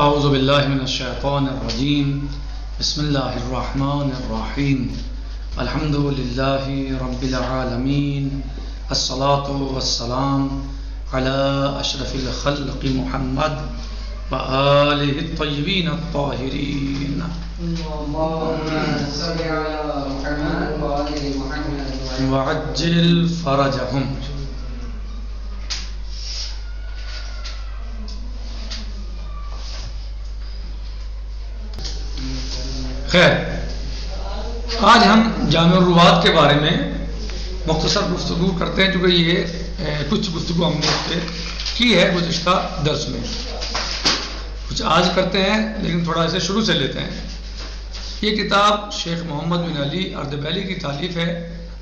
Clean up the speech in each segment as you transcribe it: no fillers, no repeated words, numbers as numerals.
اعوذ باللہ من الشیطان الرجیم بسم اللہ الرحمن الرحیم الحمد للہ رب العالمین الصلاة والسلام علی اشرف الخلق محمد وآلہ الطیبین الطاہرین اللهم صل على محمد وآل محمد وعجل فرجهم. خیر، آج ہم جامع الروات کے بارے میں مختصر گفتگو کرتے ہیں، چونکہ یہ کچھ گفتگو ہم نے اس پہ کی ہے گزشتہ درس میں، کچھ آج کرتے ہیں لیکن تھوڑا اسے شروع سے لیتے ہیں. یہ کتاب شیخ محمد بن علی اردبیلی کی تالیف ہے،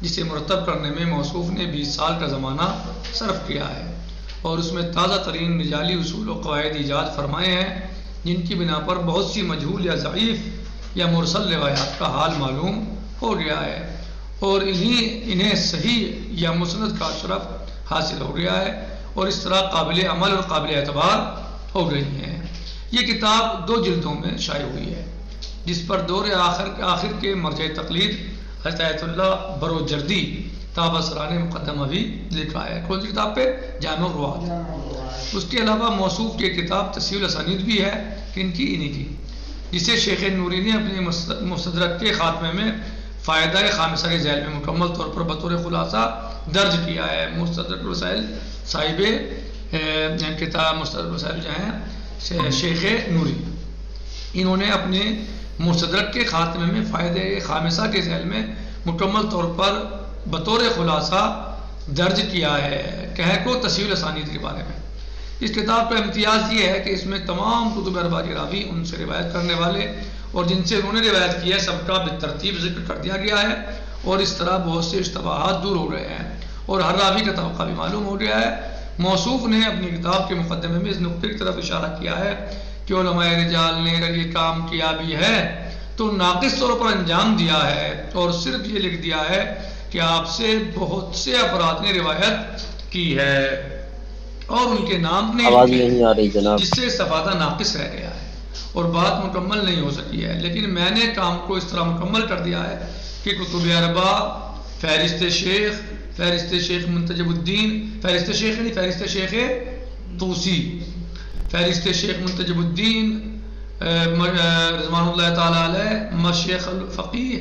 جسے مرتب کرنے میں موصوف نے 20 سال کا زمانہ صرف کیا ہے، اور اس میں تازہ ترین رجالی اصول و قواعد ایجاد فرمائے ہیں، جن کی بنا پر بہت سی مجہول یا ضعیف یا مرسل روایات کا حال معلوم ہو گیا ہے، اور انہیں صحیح یا مسند کا شرف حاصل ہو گیا ہے، اور اس طرح قابل عمل اور قابل اعتبار ہو گئی ہیں. یہ کتاب 2 جلدوں میں شائع ہوئی ہے، جس پر دور آخر کے مرجع تقلید حضرت آیت اللہ بروجردی تابصرہ نے مقدمہ بھی لکھا ہے. کون سی کتاب پہ؟ جامع الروات. اس کے علاوہ موصوف یہ کتاب تصحیح الاسانید بھی ہے، ان کی جسے شیخ نوری نے اپنے مستدرک کے خاتمے میں فائدہ خامسہ کے ذیل میں مکمل طور پر بطور خلاصہ درج کیا ہے. مستدرک رسائل صاحب کتاب مستدرک رسائل جو ہیں شیخ نوری، انہوں نے اپنے مستدرک کے خاتمے میں فائدہ خامسہ کے ذیل میں مکمل طور پر بطور خلاصہ درج کیا ہے کہہ کو تصحیح الاسانید کے بارے میں. اس کتاب کا امتیاز یہ ہے کہ اس میں تمام کتب اربع کے راوی، ان سے روایت کرنے والے اور جن سے انہوں نے روایت کی ہے، سب کا بالترتیب ذکر کر دیا گیا ہے، اور اس طرح بہت سے اشتباہات دور ہو گئے ہیں، اور ہر راوی کا طبقہ بھی معلوم ہو گیا ہے. موصوف نے اپنی کتاب کے مقدمے میں اس نقطے کی طرف اشارہ کیا ہے کہ علماء رجال نے اگر یہ کام کیا بھی ہے تو ناقص طور پر انجام دیا ہے، اور صرف یہ لکھ دیا ہے کہ آپ سے بہت سے افراد نے روایت کی ہے اور ان کے نام نہیں آ رہی جناب، جس سے استفادہ ناقص رہ گیا ہے اور بات مکمل نہیں ہو سکی ہے. لیکن میں نے کام کو اس طرح مکمل کر دیا ہے کہ کتب اربع، فہرست شیخ منتجب الدین، فہرست شیخ طوسی، فہرست شیخ منتجب الدین رضوان اللہ تعالی علیہ، مشیخ الفقیہ،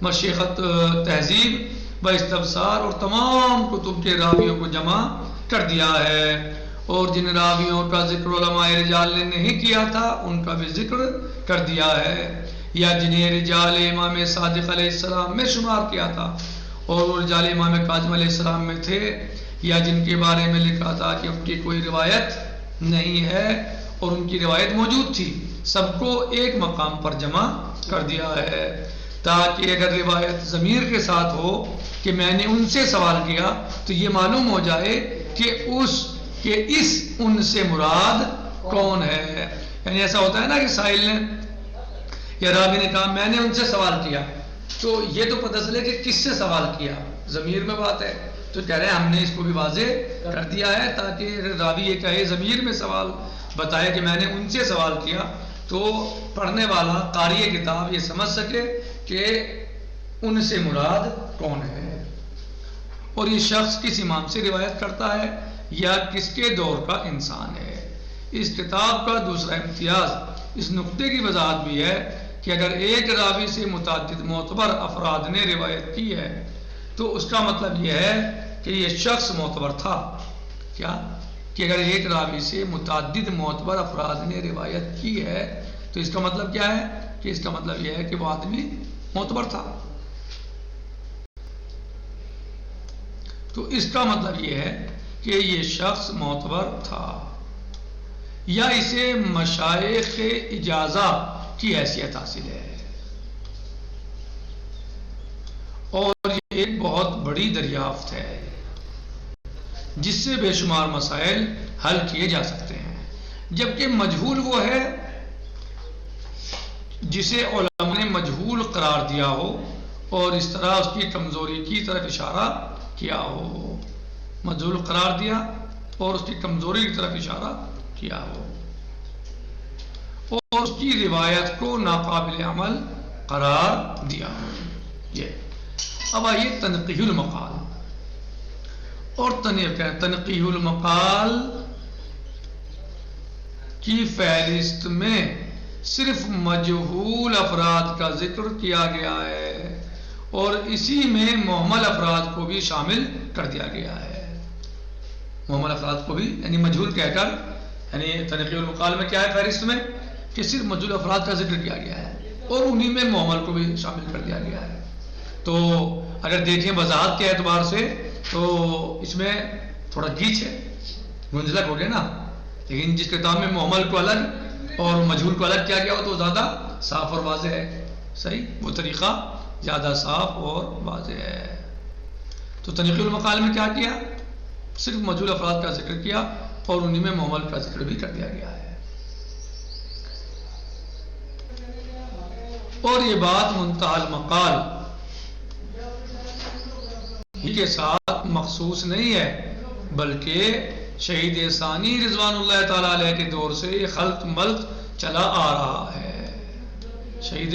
مشیخ تہذیب و استبصار، اور تمام کتب کے راویوں کو جمع کر دیا ہے، اور جن راویوں کا ذکر علماء رجال نے نہیں کیا تھا ان کا بھی ذکر کر دیا ہے، یا جنہیں رجال امام صادق علیہ السلام میں شمار کیا تھا اور وہ رجال امام کاظم علیہ السلام میں تھے، یا جن کے بارے میں لکھا تھا کہ ان کی کوئی روایت نہیں ہے اور ان کی روایت موجود تھی، سب کو ایک مقام پر جمع کر دیا ہے، تاکہ اگر روایت ضمیر کے ساتھ ہو کہ میں نے ان سے سوال کیا تو یہ معلوم ہو جائے کہ اس ان سے مراد کون ہے. یعنی ایسا ہوتا ہے نا کہ سائل نے یا راوی نے کہا میں نے ان سے سوال کیا، تو یہ تو پتہ چلے کہ کس سے سوال کیا، ضمیر میں بات ہے، تو کہہ رہے ہیں ہم نے اس کو بھی واضح کر دیا ہے تاکہ راوی یہ کہے ضمیر میں سوال بتائے کہ میں نے ان سے سوال کیا، تو پڑھنے والا قاری کتاب یہ سمجھ سکے کہ ان سے مراد کون ہے، اور یہ شخص کس امام سے روایت کرتا ہے یا کس کے دور کا انسان ہے. اس کتاب کا دوسرا امتیاز اس نقطے کی وضاحت بھی ہے کہ اگر ایک راوی سے متعدد معتبر افراد نے روایت کی ہے تو اس کا مطلب یہ ہے کہ یہ شخص معتبر تھا. کیا کہ اگر ایک راوی سے متعدد معتبر افراد نے روایت کی ہے تو اس کا مطلب کیا ہے کہ اس کا مطلب یہ ہے کہ وہ آدمی معتبر تھا. تو اس کا مطلب یہ ہے کہ یہ شخص معتبر تھا، یا اسے مشائخ اجازہ کی حیثیت حاصل ہے، اور یہ ایک بہت بڑی دریافت ہے جس سے بے شمار مسائل حل کیے جا سکتے ہیں. جبکہ مجہول وہ ہے جسے علماء نے مجہول قرار دیا ہو اور اس طرح اس کی کمزوری کی طرف اشارہ کیا ہو، مجہول قرار دیا اور اس کی کمزوری کی طرف اشارہ کیا ہو. اور اس کی روایت کو ناقابل عمل قرار دیا. یہ اب آئیے تنقیح المقال. اور تنقیح المقال کی فہرست میں صرف مجہول افراد کا ذکر کیا گیا ہے اور اسی میں مہمل افراد کو بھی شامل کر دیا گیا ہے. مہمل افراد کو بھی یعنی مجہول کہہ کر یعنی تنقیح المقال میں کیا ہے فہرست میں کہ صرف مجہول افراد کا ذکر کیا گیا ہے اور انہی میں مہمل کو بھی شامل کر دیا گیا ہے. تو اگر دیکھیں وضاحت کے اعتبار سے تو اس میں تھوڑا گیچ ہے, گنجلک ہو گیا نا, لیکن جس کتاب میں مہمل کو الگ اور مجہول کو الگ کیا گیا ہو تو زیادہ صاف اور واضح ہے. صحیح, وہ طریقہ زیادہ صاف اور واضح ہے. تو تنقیح المقال میں کیا کیا, صرف مجہول افراد کا ذکر کیا اور انہی میں مہمل کا ذکر بھی کر دیا گیا ہے. اور یہ بات منتہی المقال کے ساتھ مخصوص نہیں ہے بلکہ شہید ثانی رضوان اللہ تعالی علیہ کے دور سے یہ خلط ملط چلا آ رہا ہے. شہید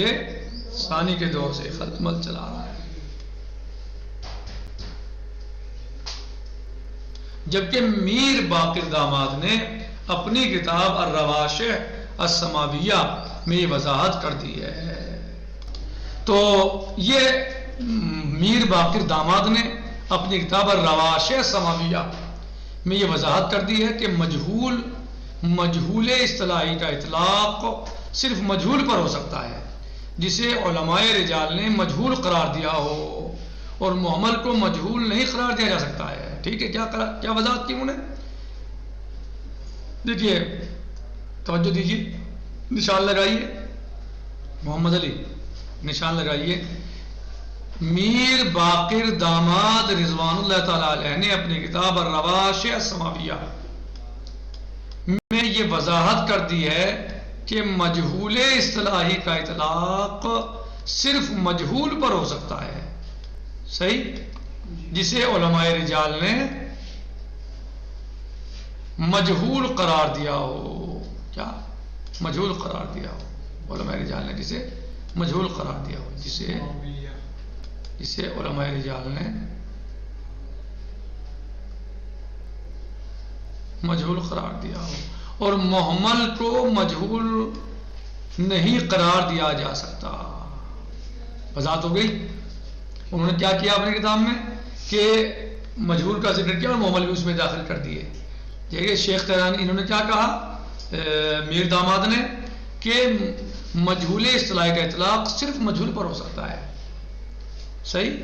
ثانی کے دور سے خلط ملط چلا آ رہا ہے. جبکہ میر باقر داماد نے اپنی کتاب الرواشح السماویہ میں یہ وضاحت کر دی ہے. تو یہ میر باقر داماد نے اپنی کتاب الرواشح السماویہ میں یہ وضاحت کر دی ہے کہ مجہول اصطلاحی کا اطلاق صرف مجہول پر ہو سکتا ہے جسے علماء رجال نے مجہول قرار دیا ہو اور مہمل کو مجہول نہیں قرار دیا جا سکتا ہے. ٹھیک ہے, کیا وضاحت کی انہوں نے, دیکھیے توجہ دیجیے, نشان لگائیے, محمد علی نشان لگائیے. میر باقر داماد رضوان اللہ تعالی علیہ نے اپنی کتاب الرواشح السماویہ میں یہ وضاحت کر دی ہے کہ مجہول اصطلاحی کا اطلاق صرف مجہول پر ہو سکتا ہے. صحیح, جسے علماء رجال نے مجہول قرار دیا ہو. کیا مجہول قرار دیا ہو, علماء رجال نے جسے مجہول قرار دیا ہو, جسے علماء رجال نے مجہول قرار دیا ہو اور مہمل کو مجہول نہیں قرار دیا جا سکتا. وضاحت ہو گئی. انہوں نے کیا کیا اپنی کتاب میں کہ مجہول کا ذکر کیا اور مہمل بھی اس میں داخل کر دیے. دیکھیے شیخ تہرانی انہوں نے کیا کہا میر داماد نے کہ مجہول اصطلاحی کا اطلاق صرف مجہول پر ہو سکتا ہے. صحیح,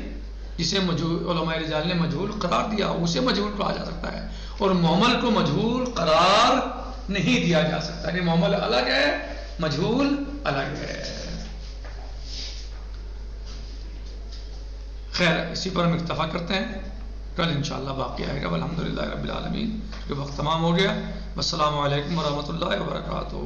جسے علماء رجال نے مجہول قرار دیا اسے مجہول کہا جا سکتا ہے اور مہمل کو مجہول قرار نہیں دیا جا سکتا. یعنی مہمل الگ ہے, مجہول الگ ہے. خیر, اسی پر ہم اکتفا کرتے ہیں, کل انشاءاللہ باقی آئے گا. الحمدللہ رب العالمین. کہ وقت تمام ہو گیا. السلام علیکم ورحمۃ اللہ وبرکاتہ.